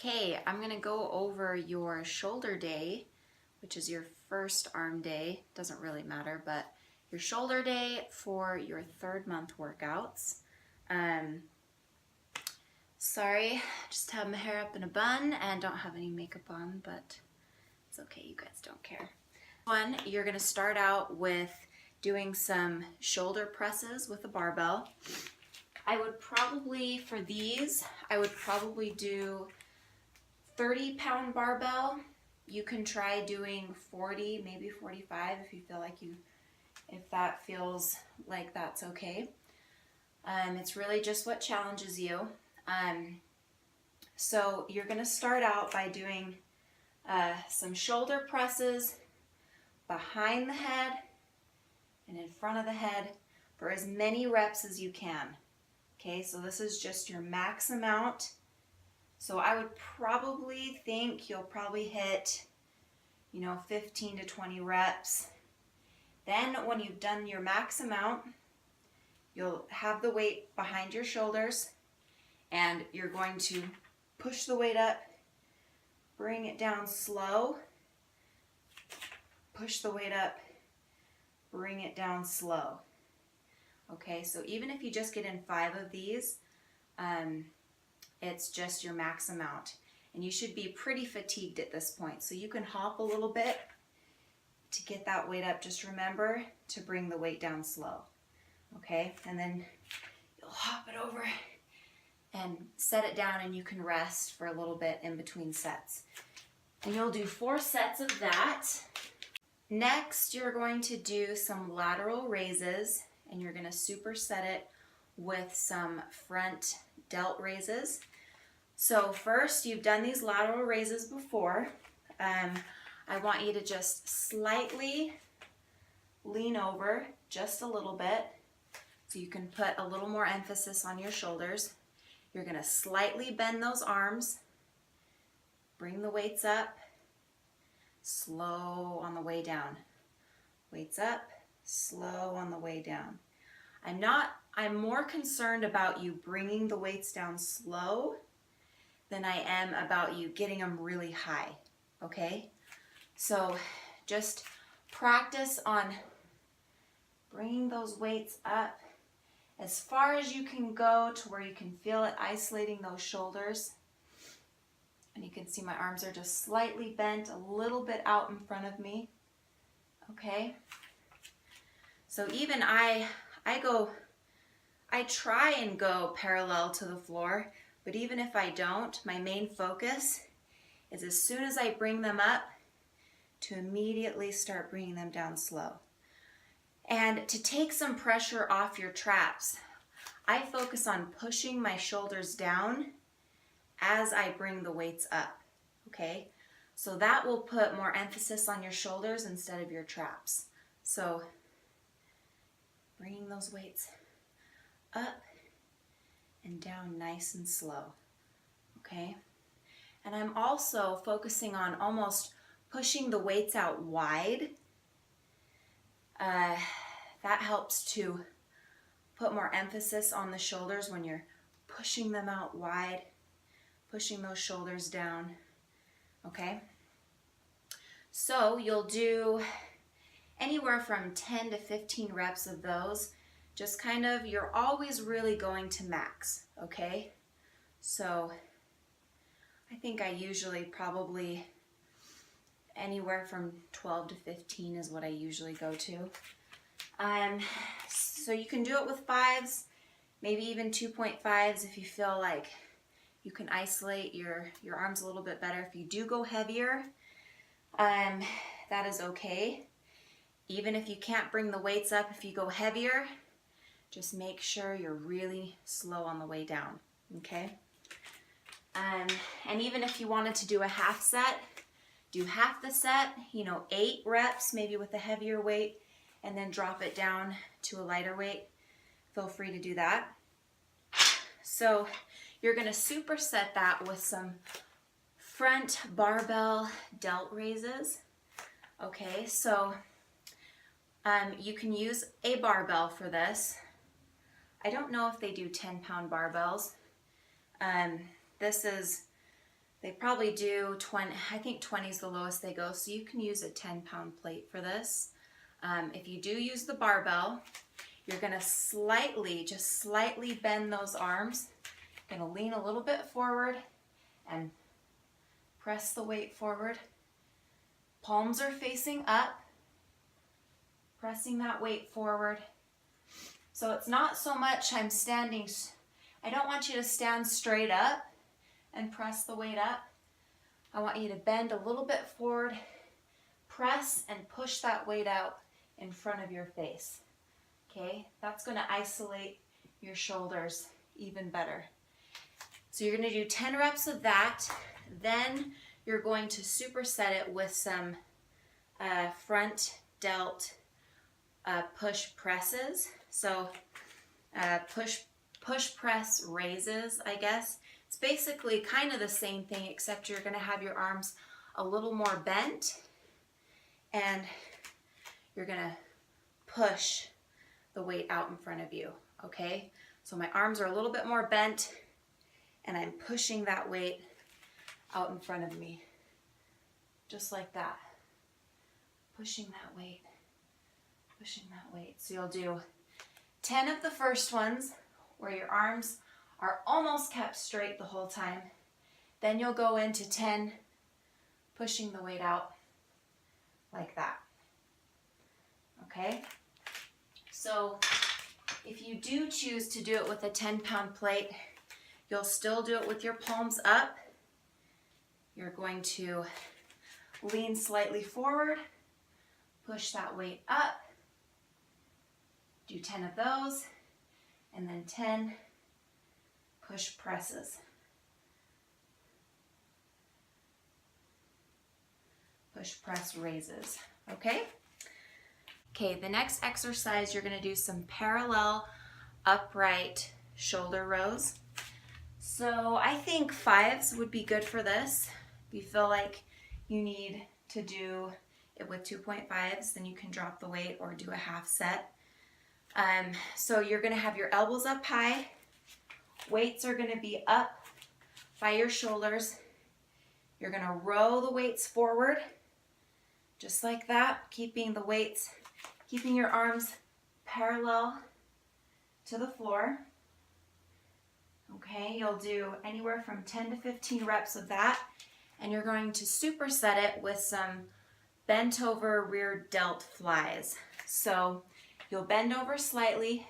Okay, I'm going to go over your shoulder day, which is your first arm day. Doesn't really matter, but your shoulder day for your 3rd month workouts. Sorry, just have my hair up in a bun and don't have any makeup on, but it's okay, you guys don't care. One, you're going to start out with doing some shoulder presses with a barbell. I would probably, for these, I would probably do 30-pound barbell. You can try doing 40, maybe 45 if you feel like if that feels like that's okay. It's really just what challenges you. So you're going to start out by doing some shoulder presses behind the head and in front of the head for as many reps as you can. Okay, so this is just your max amount. So I would probably think you'll probably hit, 15 to 20 reps. Then when you've done your max amount, you'll have the weight behind your shoulders and you're going to push the weight up, bring it down slow, push the weight up, bring it down slow. Okay, so even if you just get in 5 of these, it's just your max amount. And you should be pretty fatigued at this point. So you can hop a little bit to get that weight up. Just remember to bring the weight down slow. Okay, and then you'll hop it over and set it down and you can rest for a little bit in between sets. And you'll do 4 sets of that. Next, you're going to do some lateral raises and you're going to superset it with some front delt raises. So first, you've done these lateral raises before. I want you to just slightly lean over just a little bit so you can put a little more emphasis on your shoulders. You're going to slightly bend those arms, bring the weights up, slow on the way down. Weights up, slow on the way down. I'm more concerned about you bringing the weights down slow than I am about you getting them really high, okay? So just practice on bringing those weights up as far as you can go to where you can feel it isolating those shoulders. And you can see my arms are just slightly bent a little bit out in front of me, okay? So even I try and go parallel to the floor, but even if I don't, my main focus is as soon as I bring them up to immediately start bringing them down slow. And to take some pressure off your traps, I focus on pushing my shoulders down as I bring the weights up, okay? So that will put more emphasis on your shoulders instead of your traps. So bringing those weights up and down nice and slow, okay? And I'm also focusing on almost pushing the weights out wide. That helps to put more emphasis on the shoulders when you're pushing them out wide, pushing those shoulders down, okay? So you'll do anywhere from 10 to 15 reps of those. Just kind of, you're always really going to max, okay? So I think I usually probably anywhere from 12 to 15 is what I usually go to. So you can do it with 5s, maybe even 2.5s if you feel like you can isolate your arms a little bit better. If you do go heavier, that is okay. Even if you can't bring the weights up, if you go heavier, just make sure you're really slow on the way down, okay? And even if you wanted to do a half set, do half the set, 8 reps, maybe with a heavier weight, and then drop it down to a lighter weight. Feel free to do that. So you're gonna superset that with some front barbell delt raises. Okay, so you can use a barbell for this. I don't know if they do 10-pound barbells. This is They probably do 20, I think 20 is the lowest they go, so you can use a 10-pound plate for this. If you do use the barbell, you're going to just slightly bend those arms. You're going to lean a little bit forward and press the weight forward. Palms are facing up, pressing that weight forward. So it's not so much I'm standing, I don't want you to stand straight up and press the weight up. I want you to bend a little bit forward, press and push that weight out in front of your face. Okay, that's going to isolate your shoulders even better. So you're going to do 10 reps of that. Then you're going to superset it with some front delt push presses. So push press raises, I guess. It's basically kind of the same thing, except you're going to have your arms a little more bent, and you're going to push the weight out in front of you, okay? So my arms are a little bit more bent, and I'm pushing that weight out in front of me, just like that. Pushing that weight, pushing that weight. So you'll do 10 of the first ones where your arms are almost kept straight the whole time. Then you'll go into 10 pushing the weight out like that. Okay? So if you do choose to do it with a 10-pound plate, you'll still do it with your palms up. You're going to lean slightly forward, push that weight up, do 10 of those, and then 10 push presses. Push press raises, okay? Okay, the next exercise, you're gonna do some parallel upright shoulder rows. So I think 5s would be good for this. If you feel like you need to do it with 2.5s, then you can drop the weight or do a half set. So you're gonna have your elbows up high. Weights are gonna be up by your shoulders. You're gonna row the weights forward, just like that, keeping the weights, keeping your arms parallel to the floor. Okay, you'll do anywhere from 10 to 15 reps of that, and you're going to superset it with some bent over rear delt flies. So you'll bend over slightly,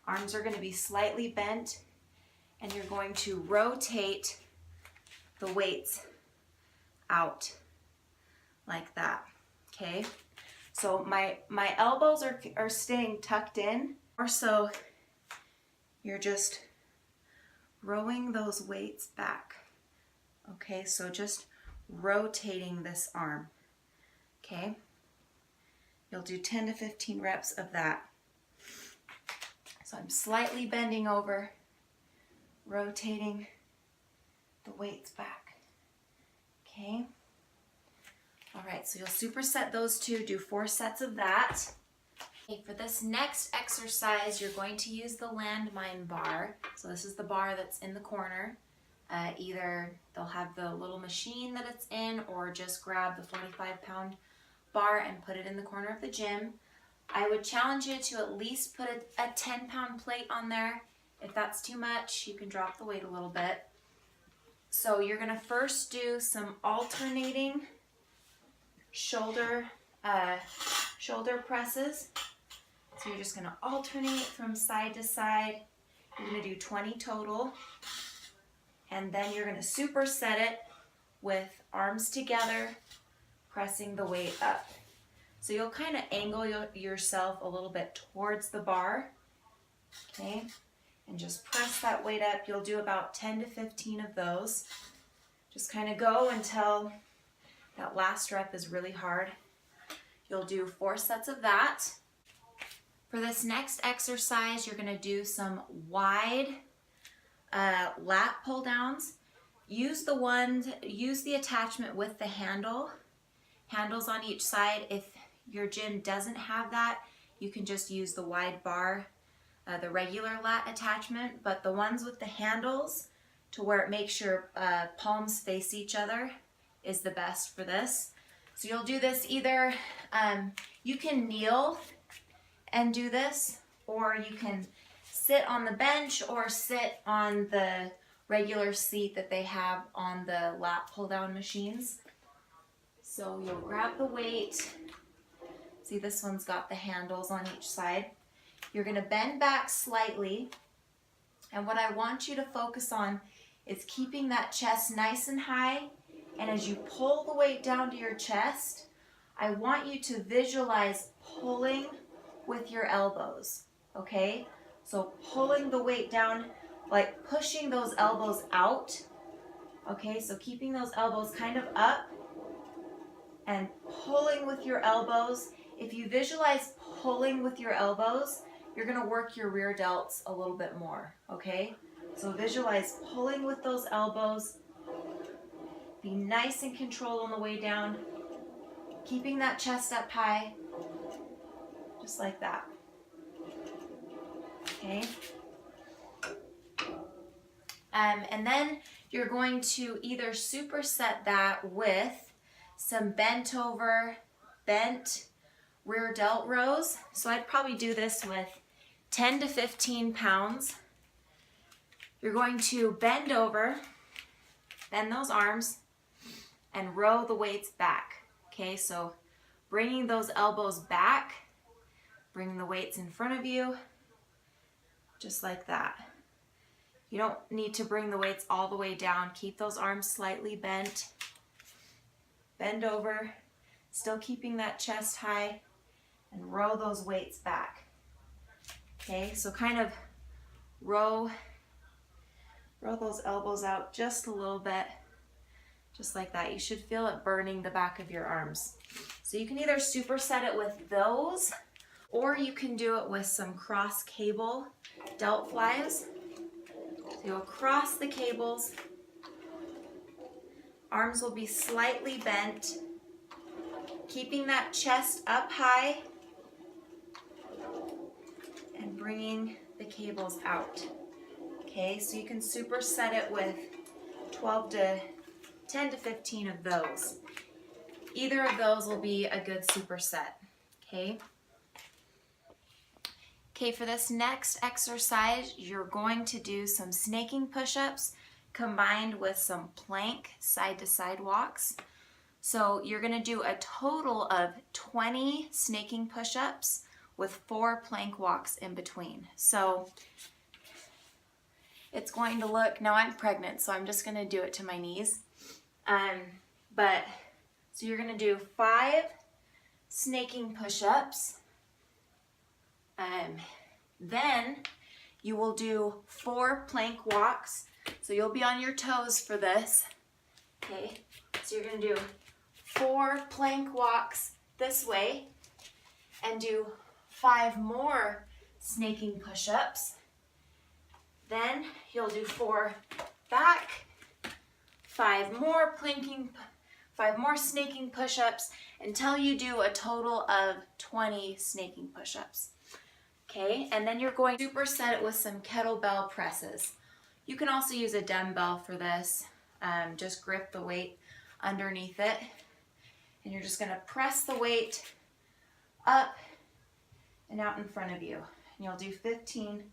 arms are going to be slightly bent, and you're going to rotate the weights out like that. Okay, so my elbows are staying tucked in, or so you're just rowing those weights back. Okay, so just rotating this arm. Okay, you'll do 10 to 15 reps of that. So I'm slightly bending over, rotating the weights back. Okay. All right, so you'll superset those two, do 4 sets of that. Okay, for this next exercise, you're going to use the landmine bar. So this is the bar that's in the corner. Either they'll have the little machine that it's in, or just grab the 45-pound bar and put it in the corner of the gym. I would challenge you to at least put a 10-pound plate on there. If that's too much, you can drop the weight a little bit. So you're gonna first do some alternating shoulder presses. So you're just gonna alternate from side to side. You're gonna do 20 total. And then you're gonna superset it with arms together, pressing the weight up. So you'll kind of angle yourself a little bit towards the bar, okay? And just press that weight up. You'll do about 10 to 15 of those. Just kind of go until that last rep is really hard. You'll do 4 sets of that. For this next exercise, you're gonna do some wide lat pull downs. Use the attachment with the handles on each side. If your gym doesn't have that, you can just use the wide bar, the regular lat attachment, but the ones with the handles, to where it makes your palms face each other is the best for this. So you'll do this either, you can kneel and do this, or you can sit on the bench or sit on the regular seat that they have on the lat pull down machines. So you'll grab the weight. See, this one's got the handles on each side. You're gonna bend back slightly, and what I want you to focus on is keeping that chest nice and high, and as you pull the weight down to your chest, I want you to visualize pulling with your elbows, okay? So pulling the weight down, like pushing those elbows out, okay? So keeping those elbows kind of up and pulling with your elbows. If you visualize pulling with your elbows, you're gonna work your rear delts a little bit more, okay? So visualize pulling with those elbows. Be nice and controlled on the way down, keeping that chest up high, just like that, okay? And then you're going to either superset that with some bent over, bent rear delt rows. So I'd probably do this with 10 to 15 pounds. You're going to bend over, bend those arms, and row the weights back. Okay, so bringing those elbows back, bringing the weights in front of you, just like that. You don't need to bring the weights all the way down. Keep those arms slightly bent. Bend over, still keeping that chest high, and row those weights back. Okay, so kind of row those elbows out just a little bit, just like that. You should feel it burning the back of your arms. So you can either superset it with those, or you can do it with some cross cable delt flies. So you'll cross the cables, arms will be slightly bent, keeping that chest up high, and bringing the cables out. Okay, so you can superset it with 10 to 15 of those. Either of those will be a good superset, okay? Okay, for this next exercise, you're going to do some snaking push-ups combined with some plank side-to-side walks. So you're gonna do a total of 20 snaking push-ups with 4 plank walks in between. So it's going to look, now I'm pregnant, so I'm just gonna do it to my knees. So you're gonna do 5 snaking push-ups. Then you will do 4 plank walks. So you'll be on your toes for this. Okay, so you're gonna do 4 plank walks this way and do 5 more snaking push-ups. Then you'll do 4 back, 5 more snaking push-ups until you do a total of 20 snaking push-ups. Okay, and then you're going to superset it with some kettlebell presses. You can also use a dumbbell for this. Just grip the weight underneath it, and you're just gonna press the weight up and out in front of you. And you'll do 15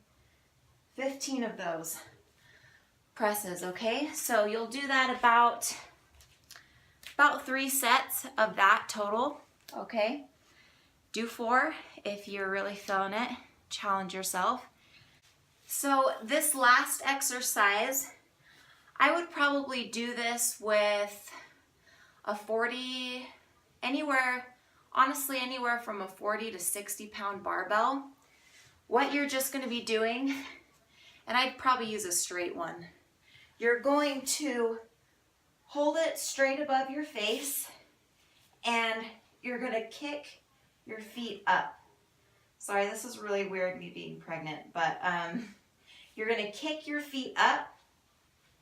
of those presses, okay? So you'll do that about 3 sets of that total, okay? Do 4 if you're really feeling it. Challenge yourself. So this last exercise, I would probably do this with a 40, honestly anywhere from a 40 to 60 pound barbell. What you're just gonna be doing, and I'd probably use a straight one, you're going to hold it straight above your face and you're gonna kick your feet up. Sorry, this is really weird, me being pregnant, but you're gonna kick your feet up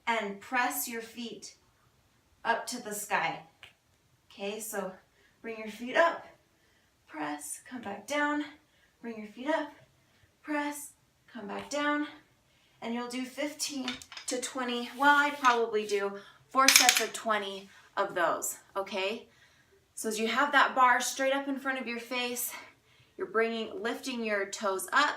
and press your feet up to the sky. Okay, so bring your feet up, press, come back down, bring your feet up, press, come back down, and you'll do 15 to 20, well, I'd probably do 4 sets of 20 of those, okay? So as you have that bar straight up in front of your face, you're lifting your toes up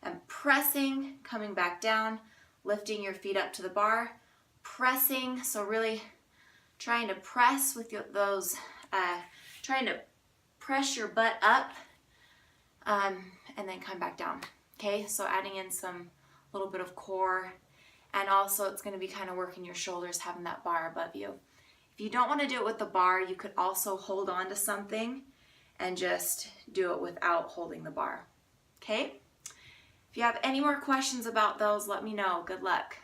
and pressing, coming back down, lifting your feet up to the bar, pressing, so really trying to press with those, trying to press your butt up, and then come back down, okay? So adding in some little bit of core, and also it's gonna be kind of working your shoulders, having that bar above you. If you don't wanna do it with the bar, you could also hold on to something and just do it without holding the bar, okay? If you have any more questions about those, let me know. Good luck.